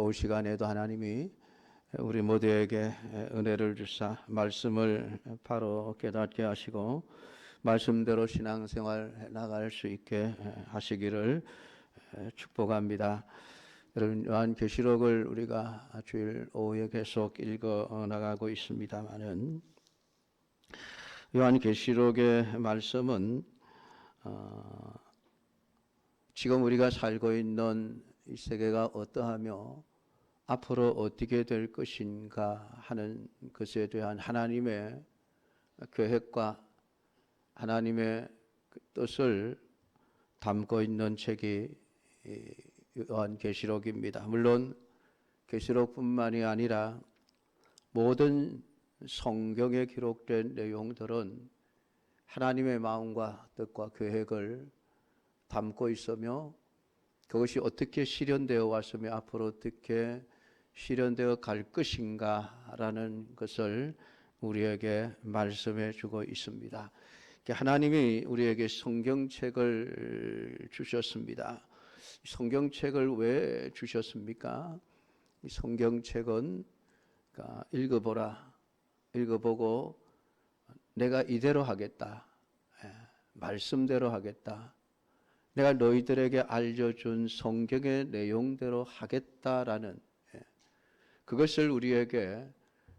오후 시간에도 하나님이 우리 모두에게 은혜를 주사 말씀을 바로 깨닫게 하시고 말씀대로 신앙생활 나갈 수 있게 하시기를 축복합니다. 여러분, 요한계시록을 우리가 주일 오후에 계속 읽어 나가고 있습니다만은 요한계시록의 말씀은 지금 우리가 살고 있는 이 세계가 어떠하며 앞으로 어떻게 될 것인가 하는 것에 대한 하나님의 계획과 하나님의 뜻을 담고 있는 책이 요한계시록입니다. 물론 계시록뿐만이 아니라 모든 성경에 기록된 내용들은 하나님의 마음과 뜻과 계획을 담고 있으며 그것이 어떻게 실현되어 왔으며 앞으로 어떻게 실현되어 갈 것인가 라는 것을 우리에게 말씀해 주고 있습니다. 하나님이 우리에게 성경책을 주셨습니다. 성경책을 왜 주셨습니까? 이 성경책은 읽어보라, 읽어보고 내가 이대로 하겠다, 말씀대로 하겠다, 내가 너희들에게 알려준 성경의 내용대로 하겠다라는 그것을 우리에게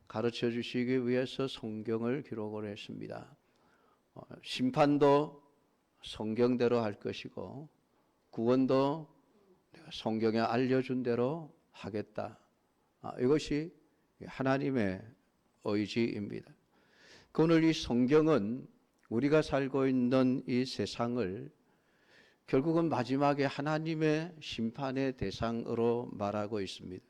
가르쳐 주시기 위해서 성경을 기록을 했습니다. 심판도 성경대로 할 것이고 구원도 내가 성경에 알려준 대로 하겠다. 이것이 하나님의 의지입니다. 오늘 이 성경은 우리가 살고 있는 이 세상을 결국은 마지막에 하나님의 심판의 대상으로 말하고 있습니다.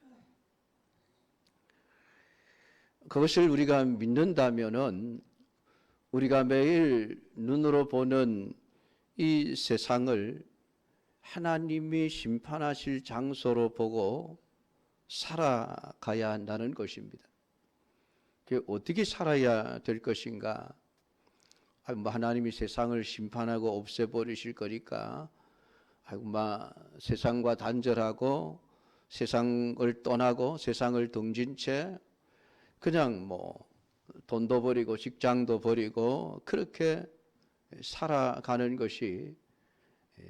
그것을 우리가 믿는다면은 우리가 매일 눈으로 보는 이 세상을 하나님이 심판하실 장소로 보고 살아가야 한다는 것입니다. 어떻게 살아야 될 것인가? 하나님이 세상을 심판하고 없애버리실 거니까 세상과 단절하고 세상을 떠나고 세상을 등진 채 그냥 돈도 버리고 직장도 버리고 그렇게 살아가는 것이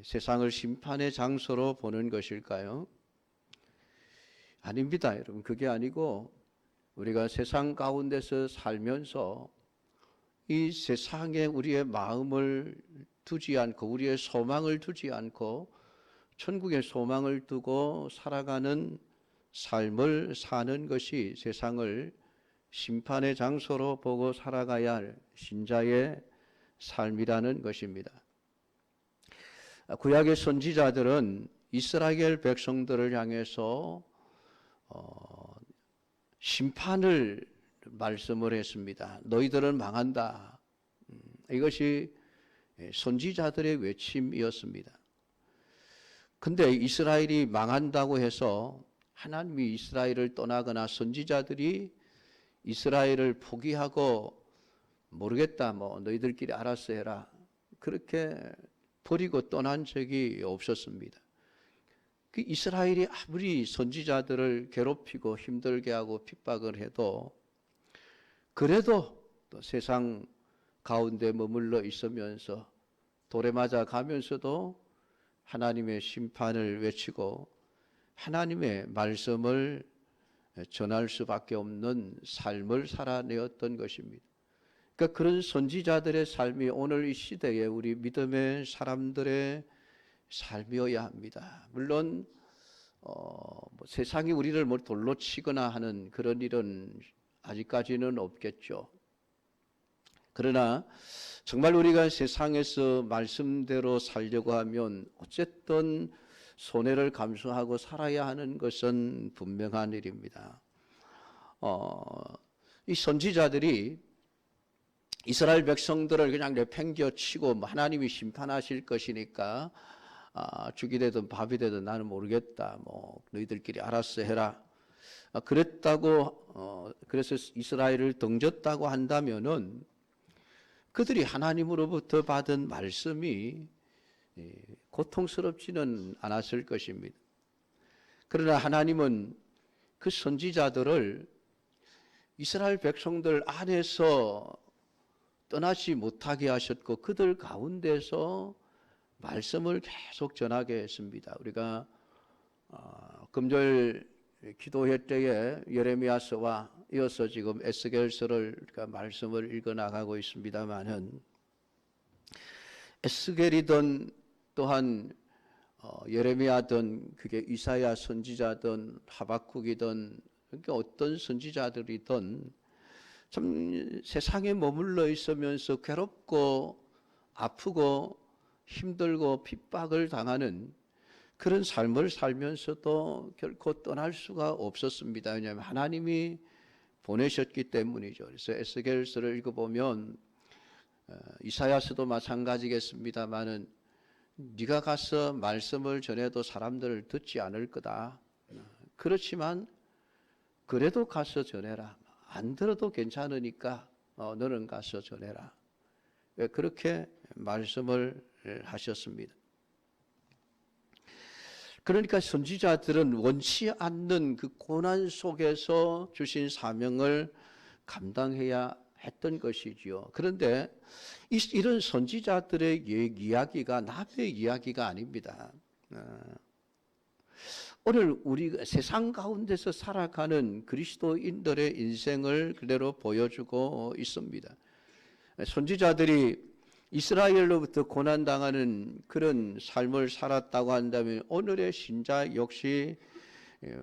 세상을 심판의 장소로 보는 것일까요? 아닙니다, 여러분. 그게 아니고 우리가 세상 가운데서 살면서 이 세상에 우리의 마음을 두지 않고 우리의 소망을 두지 않고 천국의 소망을 두고 살아가는 삶을 사는 것이 세상을 심판의 장소로 보고 살아가야 할 신자의 삶이라는 것입니다. 구약의 선지자들은 이스라엘 백성들을 향해서 심판을 말씀을 했습니다. 너희들은 망한다. 이것이 선지자들의 외침이었습니다. 근데 이스라엘이 망한다고 해서 하나님이 이스라엘을 떠나거나 선지자들이 이스라엘을 포기하고 모르겠다, 너희들끼리 알아서 해라, 그렇게 버리고 떠난 적이 없었습니다. 이스라엘이 아무리 선지자들을 괴롭히고 힘들게 하고 핍박을 해도 그래도 또 세상 가운데 머물러 있으면서 돌에 맞아 가면서도 하나님의 심판을 외치고 하나님의 말씀을 전할 수밖에 없는 삶을 살아내었던 것입니다. 그러니까 그런 선지자들의 삶이 오늘 이 시대에 우리 믿음의 사람들의 삶이어야 합니다. 물론 세상이 우리를 돌로 치거나 하는 그런 일은 아직까지는 없겠죠. 그러나 정말 우리가 세상에서 말씀대로 살려고 하면 어쨌든 손해를 감수하고 살아야 하는 것은 분명한 일입니다. 이 선지자들이 이스라엘 백성들을 그냥 내팽겨치고 하나님이 심판하실 것이니까 죽이 되든 밥이 되든 나는 모르겠다, 너희들끼리 알아서 해라, 그랬다고 그래서 이스라엘을 등졌다고 한다면은 그들이 하나님으로부터 받은 말씀이 고통스럽지는 않았을 것입니다. 그러나 하나님은 그 선지자들을 이스라엘 백성들 안에서 떠나지 못하게 하셨고 그들 가운데서 말씀을 계속 전하게 했습니다. 우리가 금요일 기도회 때에 예레미야서와 이어서 지금 에스겔서를 우리가 말씀을 읽어 나가고 있습니다만은 에스겔이든 또한 예레미야든 그게 이사야 선지자든 하박국이든 그러니까 어떤 선지자들이든 참 세상에 머물러 있으면서 괴롭고 아프고 힘들고 핍박을 당하는 그런 삶을 살면서도 결코 떠날 수가 없었습니다. 왜냐하면 하나님이 보내셨기 때문이죠. 그래서 에스겔서를 읽어보면 이사야서도 마찬가지겠습니다만은 네가 가서 말씀을 전해도 사람들을 듣지 않을 거다. 그렇지만 그래도 가서 전해라. 안 들어도 괜찮으니까 너는 가서 전해라. 그렇게 말씀을 하셨습니다. 그러니까 선지자들은 원치 않는 그 고난 속에서 주신 사명을 감당해야 했던 것이지요. 그런데 이런 선지자들의 이야기가 남의 이야기가 아닙니다. 오늘 우리 세상 가운데서 살아가는 그리스도인들의 인생을 그대로 보여주고 있습니다. 선지자들이 이스라엘로부터 고난당하는 그런 삶을 살았다고 한다면 오늘의 신자 역시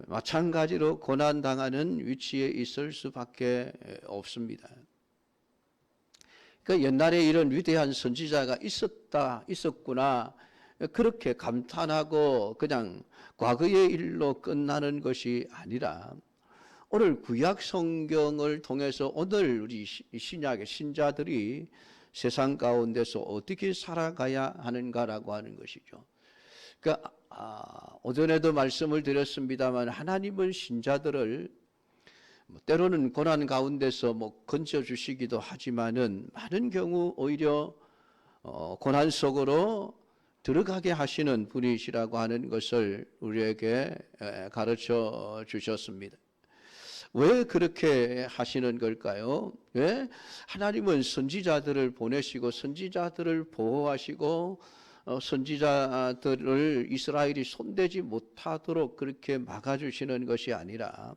마찬가지로 고난당하는 위치에 있을 수밖에 없습니다. 그러니까 옛날에 이런 위대한 선지자가 있었구나 그렇게 감탄하고 그냥 과거의 일로 끝나는 것이 아니라 오늘 구약 성경을 통해서 오늘 우리 신약의 신자들이 세상 가운데서 어떻게 살아가야 하는가라고 하는 것이죠. 그러니까 오전에도 말씀을 드렸습니다만 하나님은 신자들을 때로는 고난 가운데서 건져 주시기도 하지만은 많은 경우 오히려 고난 속으로 들어가게 하시는 분이시라고 하는 것을 우리에게 가르쳐 주셨습니다. 왜 그렇게 하시는 걸까요? 왜? 하나님은 선지자들을 보내시고 선지자들을 보호하시고 선지자들을 이스라엘이 손대지 못하도록 그렇게 막아주시는 것이 아니라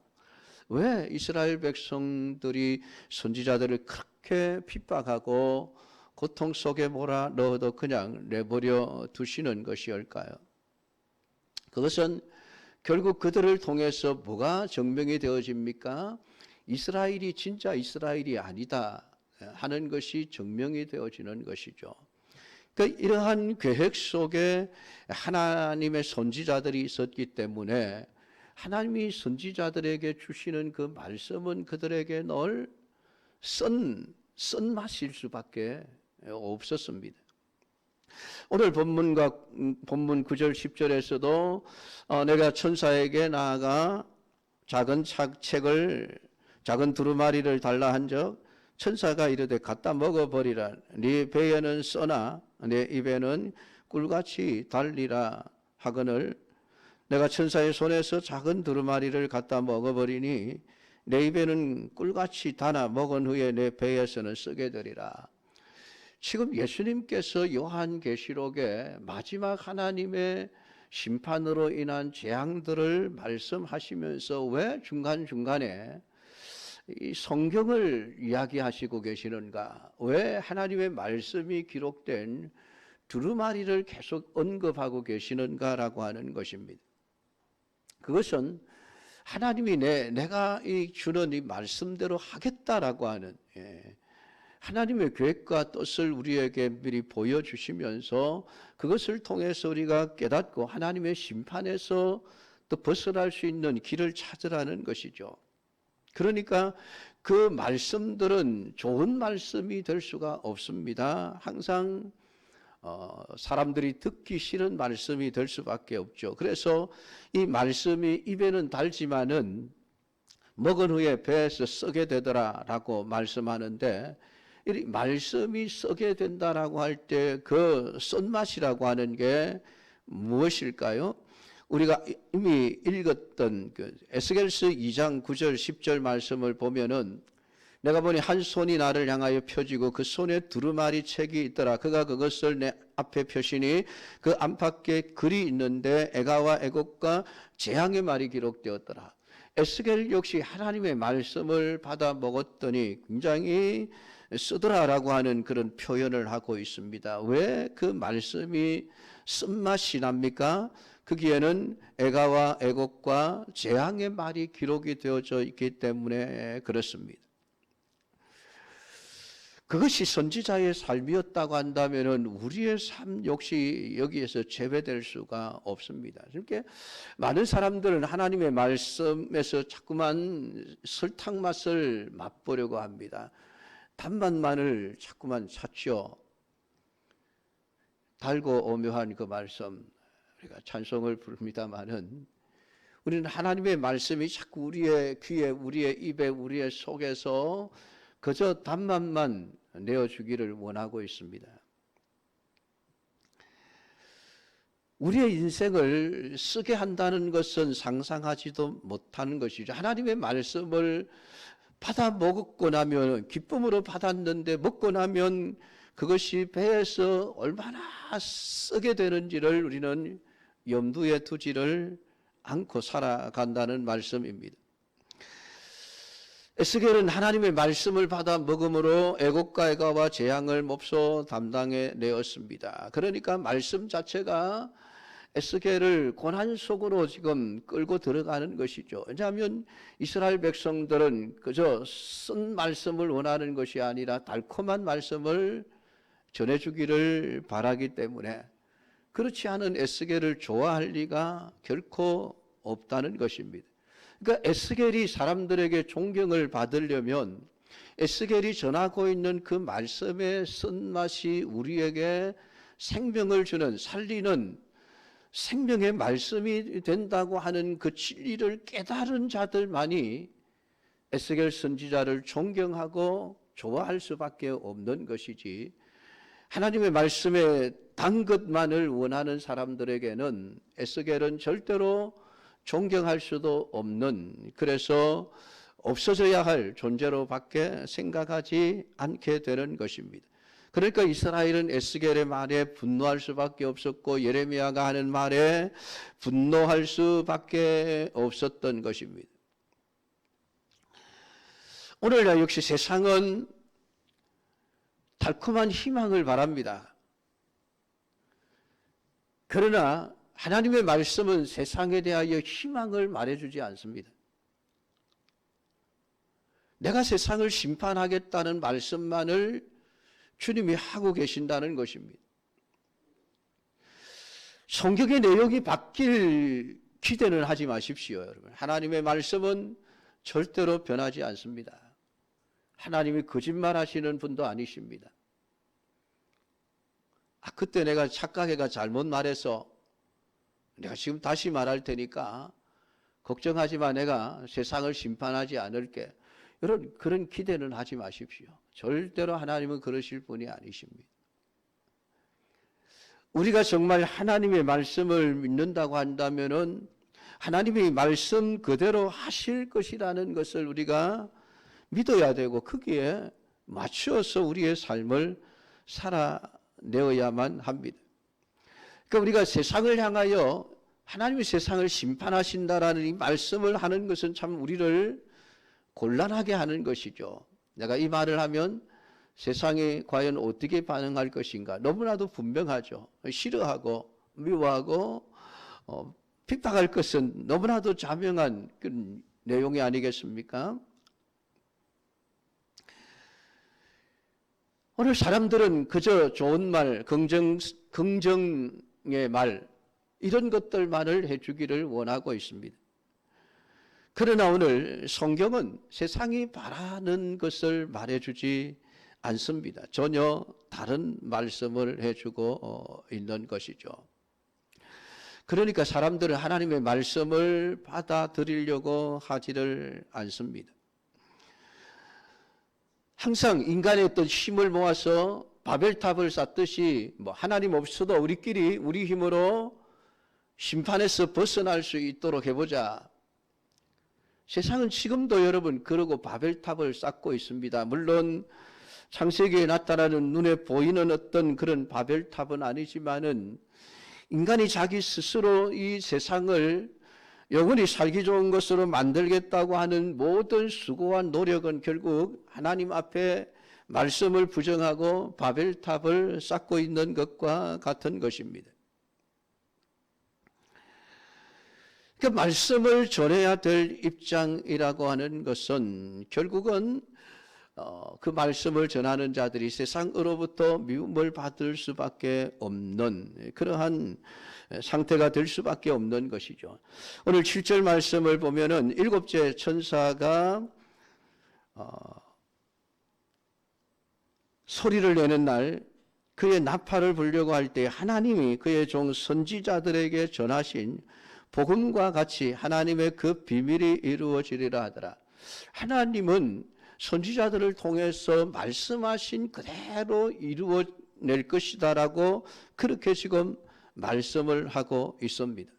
왜 이스라엘 백성들이 선지자들을 그렇게 핍박하고 고통 속에 몰아넣어도 그냥 내버려 두시는 것이올까요? 그것은 결국 그들을 통해서 뭐가 증명이 되어집니까? 이스라엘이 진짜 이스라엘이 아니다 하는 것이 증명이 되어지는 것이죠. 그러니까 이러한 계획 속에 하나님의 선지자들이 있었기 때문에 하나님이 선지자들에게 주시는 그 말씀은 그들에게 늘 쓴맛일 수밖에 없었습니다. 오늘 본문 9절 10절에서도 내가 천사에게 나아가 작은 두루마리를 달라 한적 천사가 이르되 갖다 먹어버리라. 네 배에는 써나 내 입에는 꿀같이 달리라 하거늘 내가 천사의 손에서 작은 두루마리를 갖다 먹어버리니 내 입에는 꿀같이 달아 먹은 후에 내 배에서는 쓰게 되리라. 지금 예수님께서 요한계시록에 마지막 하나님의 심판으로 인한 재앙들을 말씀하시면서 왜 중간중간에 이 성경을 이야기하시고 계시는가? 왜 하나님의 말씀이 기록된 두루마리를 계속 언급하고 계시는가라고 하는 것입니다. 그것은 하나님이 내가 주는 이 말씀대로 하겠다라고 하는 하나님의 계획과 뜻을 우리에게 미리 보여주시면서 그것을 통해서 우리가 깨닫고 하나님의 심판에서 또 벗어날 수 있는 길을 찾으라는 것이죠. 그러니까 그 말씀들은 좋은 말씀이 될 수가 없습니다. 항상 사람들이 듣기 싫은 말씀이 될 수밖에 없죠. 그래서 이 말씀이 입에는 달지만은 먹은 후에 배에서 썩게 되더라라고 말씀하는데 이 말씀이 썩게 된다라고 할 때 그 쓴맛이라고 하는 게 무엇일까요? 우리가 이미 읽었던 그 에스겔서 2장 9절 10절 말씀을 보면은 내가 보니 한 손이 나를 향하여 펴지고 그 손에 두루마리 책이 있더라. 그가 그것을 내 앞에 펴시니 그 안팎에 글이 있는데 애가와 애곡과 재앙의 말이 기록되었더라. 에스겔 역시 하나님의 말씀을 받아 먹었더니 굉장히 쓰더라라고 하는 그런 표현을 하고 있습니다. 왜 그 말씀이 쓴맛이 납니까? 거기에는 애가와 애곡과 재앙의 말이 기록이 되어져 있기 때문에 그렇습니다. 그것이 선지자의 삶이었다고 한다면 우리의 삶 역시 여기에서 제외될 수가 없습니다. 이렇게 많은 사람들은 하나님의 말씀에서 자꾸만 설탕 맛을 맛보려고 합니다. 단맛만을 자꾸만 찾죠. 달고 오묘한 그 말씀, 우리가 찬송을 부릅니다마는 우리는 하나님의 말씀이 자꾸 우리의 귀에, 우리의 입에, 우리의 속에서 그저 단맛만 내어주기를 원하고 있습니다. 우리의 인생을 쓰게 한다는 것은 상상하지도 못하는 것이죠. 하나님의 말씀을 받아 먹고 나면, 기쁨으로 받았는데 먹고 나면 그것이 배에서 얼마나 쓰게 되는지를 우리는 염두에 두지를 않고 살아간다는 말씀입니다. 에스겔은 하나님의 말씀을 받아 먹음으로 애곡과 애가와 재앙을 몹소 담당해 내었습니다. 그러니까 말씀 자체가 에스겔을 고난 속으로 지금 끌고 들어가는 것이죠. 왜냐하면 이스라엘 백성들은 그저 쓴 말씀을 원하는 것이 아니라 달콤한 말씀을 전해주기를 바라기 때문에 그렇지 않은 에스겔을 좋아할 리가 결코 없다는 것입니다. 그러니까 에스겔이 사람들에게 존경을 받으려면 에스겔이 전하고 있는 그 말씀의 쓴맛이 우리에게 생명을 주는, 살리는 생명의 말씀이 된다고 하는 그 진리를 깨달은 자들만이 에스겔 선지자를 존경하고 좋아할 수밖에 없는 것이지, 하나님의 말씀에 단 것만을 원하는 사람들에게는 에스겔은 절대로 존경할 수도 없는, 그래서 없어져야 할 존재로밖에 생각하지 않게 되는 것입니다. 그러니까 이스라엘은 에스겔의 말에 분노할 수밖에 없었고 예레미야가 하는 말에 분노할 수밖에 없었던 것입니다. 오늘날 역시 세상은 달콤한 희망을 바랍니다. 그러나 하나님의 말씀은 세상에 대하여 희망을 말해주지 않습니다. 내가 세상을 심판하겠다는 말씀만을 주님이 하고 계신다는 것입니다. 성경의 내용이 바뀔 기대는 하지 마십시오, 여러분. 하나님의 말씀은 절대로 변하지 않습니다. 하나님이 거짓말하시는 분도 아니십니다. 그때 내가 착각해가 잘못 말해서 내가 지금 다시 말할 테니까 걱정하지 마, 내가 세상을 심판하지 않을게. 여러분, 그런 기대는 하지 마십시오. 절대로 하나님은 그러실 분이 아니십니다. 우리가 정말 하나님의 말씀을 믿는다고 한다면은 하나님의 말씀 그대로 하실 것이라는 것을 우리가 믿어야 되고 거기에 맞추어서 우리의 삶을 살아내어야만 합니다. 그러니까 우리가 세상을 향하여 하나님이 세상을 심판하신다라는 이 말씀을 하는 것은 참 우리를 곤란하게 하는 것이죠. 내가 이 말을 하면 세상이 과연 어떻게 반응할 것인가 너무나도 분명하죠. 싫어하고 미워하고 핍박할 것은 너무나도 자명한 그런 내용이 아니겠습니까? 오늘 사람들은 그저 좋은 말, 긍정의 말 이런 것들만을 해주기를 원하고 있습니다. 그러나 오늘 성경은 세상이 바라는 것을 말해주지 않습니다. 전혀 다른 말씀을 해주고 있는 것이죠. 그러니까 사람들은 하나님의 말씀을 받아들이려고 하지를 않습니다. 항상 인간의 어떤 힘을 모아서 바벨탑을 쌓듯이 하나님 없어도 우리끼리 우리 힘으로 심판에서 벗어날 수 있도록 해보자. 세상은 지금도 여러분 그러고 바벨탑을 쌓고 있습니다. 물론 창세기에 나타나는 눈에 보이는 어떤 그런 바벨탑은 아니지만은 인간이 자기 스스로 이 세상을 영원히 살기 좋은 것으로 만들겠다고 하는 모든 수고와 노력은 결국 하나님 앞에 말씀을 부정하고 바벨탑을 쌓고 있는 것과 같은 것입니다. 그 말씀을 전해야 될 입장이라고 하는 것은 결국은 그 말씀을 전하는 자들이 세상으로부터 미움을 받을 수밖에 없는 그러한 상태가 될 수밖에 없는 것이죠. 오늘 7절 말씀을 보면은 일곱째 천사가 소리를 내는 날 그의 나팔을 불려고 할 때 하나님이 그의 종 선지자들에게 전하신 복음과 같이 하나님의 그 비밀이 이루어지리라 하더라. 하나님은 선지자들을 통해서 말씀하신 그대로 이루어낼 것이다라고 그렇게 지금 말씀을 하고 있습니다.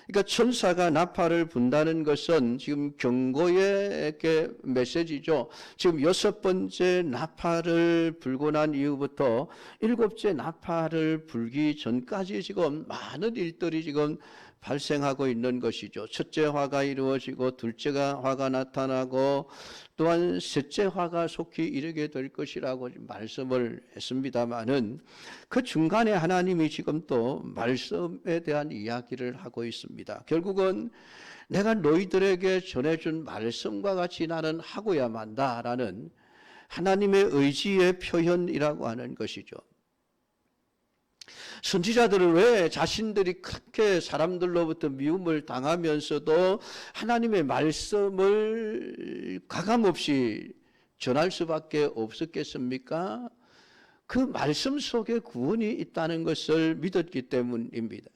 그러니까 천사가 나팔을 분다는 것은 지금 경고의 메시지죠. 지금 6번째 나팔을 불고 난 이후부터 7째 나팔을 불기 전까지 지금 많은 일들이 지금 발생하고 있는 것이죠. 첫째 화가 이루어지고 둘째가 화가 나타나고 또한 셋째 화가 속히 이르게 될 것이라고 말씀을 했습니다마는 그 중간에 하나님이 지금 또 말씀에 대한 이야기를 하고 있습니다. 결국은 내가 너희들에게 전해준 말씀과 같이 나는 하고야 만다라는 하나님의 의지의 표현이라고 하는 것이죠. 선지자들은 왜 자신들이 그렇게 사람들로부터 미움을 당하면서도 하나님의 말씀을 가감없이 전할 수밖에 없었겠습니까? 그 말씀 속에 구원이 있다는 것을 믿었기 때문입니다.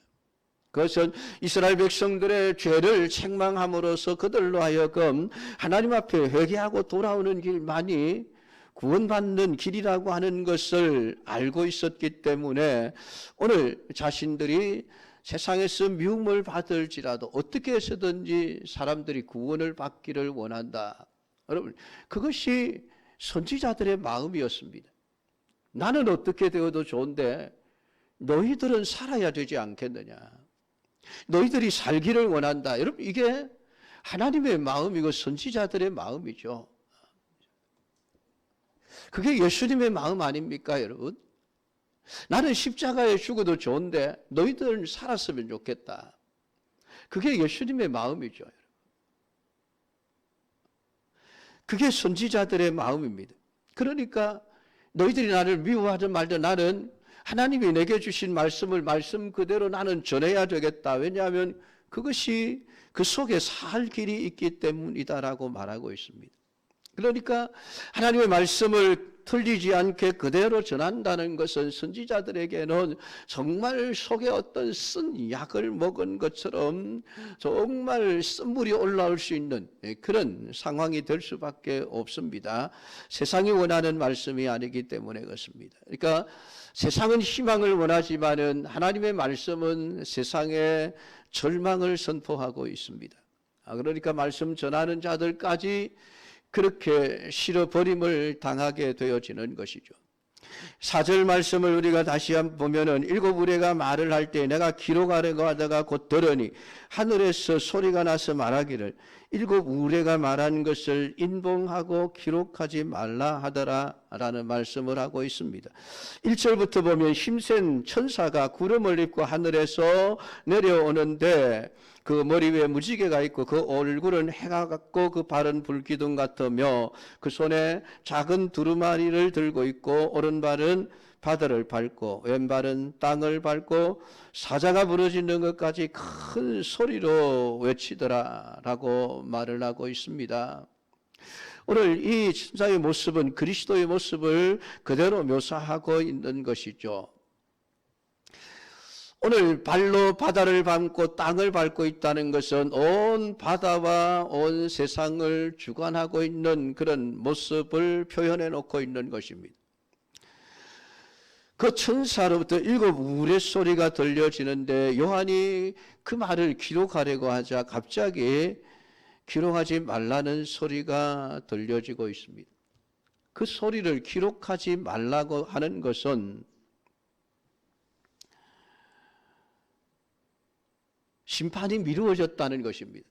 그것은 이스라엘 백성들의 죄를 책망함으로써 그들로 하여금 하나님 앞에 회개하고 돌아오는 길만이 구원받는 길이라고 하는 것을 알고 있었기 때문에 오늘 자신들이 세상에서 미움을 받을지라도 어떻게 해서든지 사람들이 구원을 받기를 원한다. 여러분, 그것이 선지자들의 마음이었습니다. 나는 어떻게 되어도 좋은데 너희들은 살아야 되지 않겠느냐. 너희들이 살기를 원한다. 여러분, 이게 하나님의 마음이고 선지자들의 마음이죠. 그게 예수님의 마음 아닙니까, 여러분? 나는 십자가에 죽어도 좋은데 너희들은 살았으면 좋겠다. 그게 예수님의 마음이죠. 그게 선지자들의 마음입니다. 그러니까 너희들이 나를 미워하든 말든 나는 하나님이 내게 주신 말씀을 말씀 그대로 나는 전해야 되겠다. 왜냐하면 그것이 그 속에 살 길이 있기 때문이다라고 말하고 있습니다. 그러니까 하나님의 말씀을 틀리지 않게 그대로 전한다는 것은 선지자들에게는 정말 속에 어떤 쓴 약을 먹은 것처럼 정말 쓴물이 올라올 수 있는 그런 상황이 될 수밖에 없습니다. 세상이 원하는 말씀이 아니기 때문에 그렇습니다. 그러니까 세상은 희망을 원하지만은 하나님의 말씀은 세상에 절망을 선포하고 있습니다. 그러니까 말씀 전하는 자들까지 그렇게 실어버림을 당하게 되어지는 것이죠. 4절 말씀을 우리가 다시 한번 보면은 일곱 우레가 말을 할 때 내가 기록하려고 하다가 곧 들으니 하늘에서 소리가 나서 말하기를 일곱 우레가 말한 것을 인봉하고 기록하지 말라 하더라 라는 말씀을 하고 있습니다. 1절부터 보면 힘센 천사가 구름을 입고 하늘에서 내려오는데 그 머리 위에 무지개가 있고 그 얼굴은 해가 같고 그 발은 불기둥 같으며 그 손에 작은 두루마리를 들고 있고 오른발은 바다를 밟고 왼발은 땅을 밟고 사자가 부러지는 것까지 큰 소리로 외치더라라고 말을 하고 있습니다. 오늘 이 천사의 모습은 그리스도의 모습을 그대로 묘사하고 있는 것이죠. 오늘 발로 바다를 밟고 땅을 밟고 있다는 것은 온 바다와 온 세상을 주관하고 있는 그런 모습을 표현해 놓고 있는 것입니다. 그 천사로부터 7 우레소리가 들려지는데 요한이 그 말을 기록하려고 하자 갑자기 기록하지 말라는 소리가 들려지고 있습니다. 그 소리를 기록하지 말라고 하는 것은 심판이 미루어졌다는 것입니다.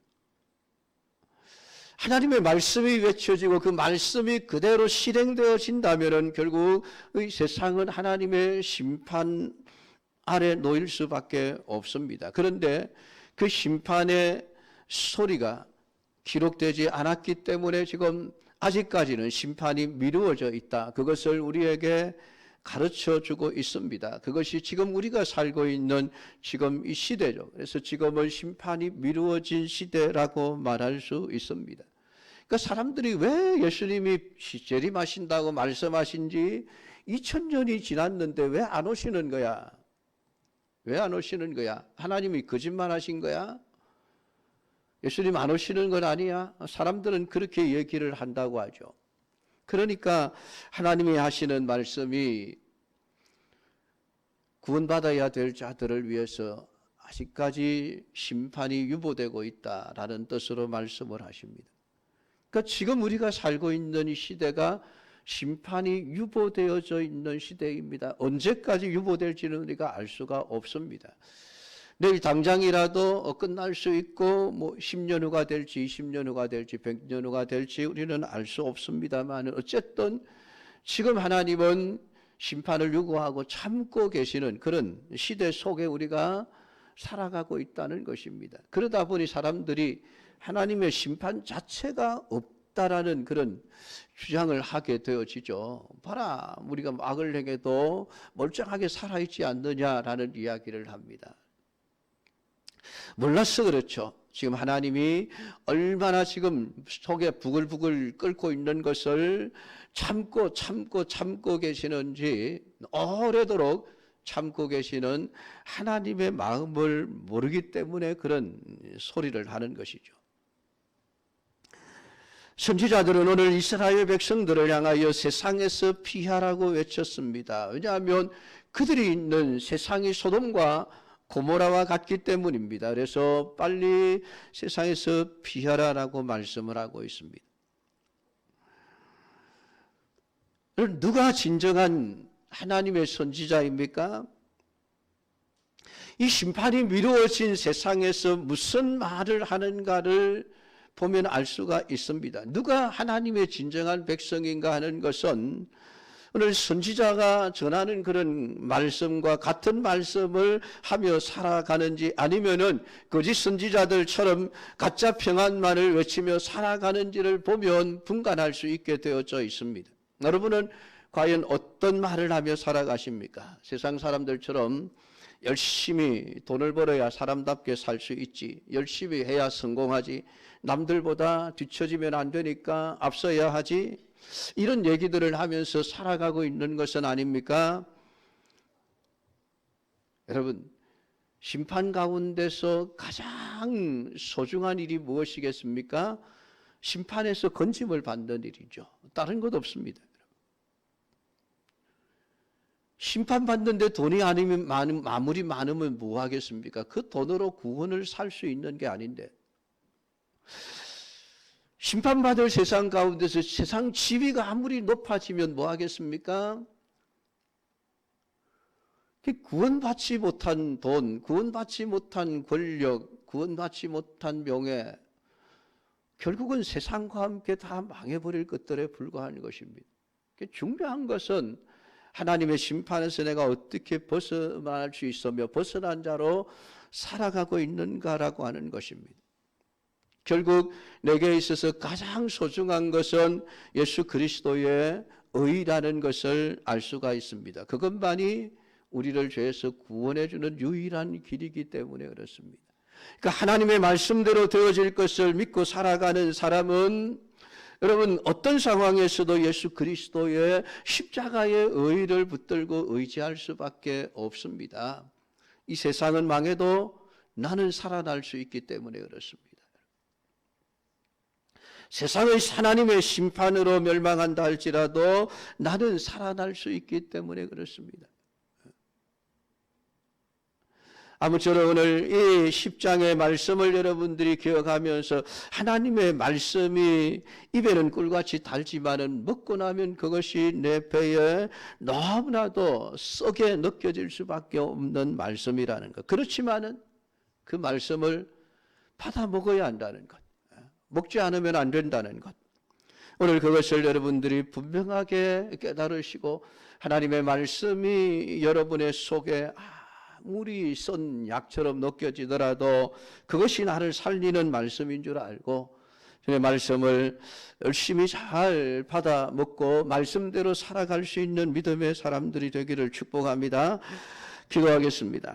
하나님의 말씀이 외쳐지고 그 말씀이 그대로 실행되어진다면 결국 이 세상은 하나님의 심판 아래 놓일 수밖에 없습니다. 그런데 그 심판의 소리가 기록되지 않았기 때문에 지금 아직까지는 심판이 미루어져 있다. 그것을 우리에게 가르쳐 주고 있습니다. 그것이 지금 우리가 살고 있는 지금 이 시대죠. 그래서 지금은 심판이 미루어진 시대라고 말할 수 있습니다. 그러니까 사람들이 왜 예수님이 재림하신다고 말씀하신 지 2000년이 지났는데 왜 안 오시는 거야? 왜 안 오시는 거야? 하나님이 거짓말하신 거야? 예수님 안 오시는 건 아니야? 사람들은 그렇게 얘기를 한다고 하죠. 그러니까 하나님이 하시는 말씀이 구원받아야 될 자들을 위해서 아직까지 심판이 유보되고 있다라는 뜻으로 말씀을 하십니다. 그러니까 지금 우리가 살고 있는 이 시대가 심판이 유보되어져 있는 시대입니다. 언제까지 유보될지는 우리가 알 수가 없습니다. 내일 당장이라도 끝날 수 있고 10년 후가 될지 20년 후가 될지 100년 후가 될지 우리는 알 수 없습니다만 어쨌든 지금 하나님은 심판을 유고하고 참고 계시는 그런 시대 속에 우리가 살아가고 있다는 것입니다. 그러다 보니 사람들이 하나님의 심판 자체가 없다라는 그런 주장을 하게 되어지죠. 봐라, 우리가 악을 행해도 멀쩡하게 살아있지 않느냐라는 이야기를 합니다. 몰라서 그렇죠. 지금 하나님이 얼마나 지금 속에 부글부글 끓고 있는 것을 참고 계시는지, 오래도록 참고 계시는 하나님의 마음을 모르기 때문에 그런 소리를 하는 것이죠. 선지자들은 오늘 이스라엘 백성들을 향하여 세상에서 피하라고 외쳤습니다. 왜냐하면 그들이 있는 세상이 소돔과 고모라와 같기 때문입니다. 그래서 빨리 세상에서 피하라라고 말씀을 하고 있습니다. 누가 진정한 하나님의 선지자입니까? 이 심판이 미루어진 세상에서 무슨 말을 하는가를 보면 알 수가 있습니다. 누가 하나님의 진정한 백성인가 하는 것은 오늘 선지자가 전하는 그런 말씀과 같은 말씀을 하며 살아가는지 아니면은 거짓 선지자들처럼 가짜 평안만을 외치며 살아가는지를 보면 분간할 수 있게 되어져 있습니다. 여러분은 과연 어떤 말을 하며 살아가십니까? 세상 사람들처럼 열심히 돈을 벌어야 사람답게 살 수 있지, 열심히 해야 성공하지, 남들보다 뒤처지면 안 되니까 앞서야 하지, 이런 얘기들을 하면서 살아가고 있는 것은 아닙니까? 여러분, 심판 가운데서 가장 소중한 일이 무엇이겠습니까? 심판에서 건짐을 받는 일이죠. 다른 것 없습니다. 심판받는데 돈이 아니면 아무리 많으면 뭐 하겠습니까? 그 돈으로 구원을 살 수 있는 게 아닌데, 심판받을 세상 가운데서 세상 지위가 아무리 높아지면 뭐 하겠습니까? 구원받지 못한 돈, 구원받지 못한 권력, 구원받지 못한 명예, 결국은 세상과 함께 다 망해버릴 것들에 불과한 것입니다. 중요한 것은 하나님의 심판에서 내가 어떻게 벗어날 수 있으며 벗어난 자로 살아가고 있는가라고 하는 것입니다. 결국 내게 있어서 가장 소중한 것은 예수 그리스도의 의라는 것을 알 수가 있습니다. 그것만이 우리를 죄에서 구원해 주는 유일한 길이기 때문에 그렇습니다. 그러니까 하나님의 말씀대로 되어질 것을 믿고 살아가는 사람은 여러분 어떤 상황에서도 예수 그리스도의 십자가의 의를 붙들고 의지할 수밖에 없습니다. 이 세상은 망해도 나는 살아날 수 있기 때문에 그렇습니다. 세상의 하나님의 심판으로 멸망한다 할지라도 나는 살아날 수 있기 때문에 그렇습니다. 아무쪼록 오늘 이 10장의 말씀을 여러분들이 기억하면서 하나님의 말씀이 입에는 꿀같이 달지만은 먹고 나면 그것이 내 배에 너무나도 썩게 느껴질 수밖에 없는 말씀이라는 것. 그렇지만은 그 말씀을 받아 먹어야 한다는 것. 먹지 않으면 안 된다는 것. 오늘 그것을 여러분들이 분명하게 깨달으시고 하나님의 말씀이 여러분의 속에 아무리 쓴 약처럼 느껴지더라도 그것이 나를 살리는 말씀인 줄 알고 주님의 말씀을 열심히 잘 받아 먹고 말씀대로 살아갈 수 있는 믿음의 사람들이 되기를 축복합니다. 기도하겠습니다.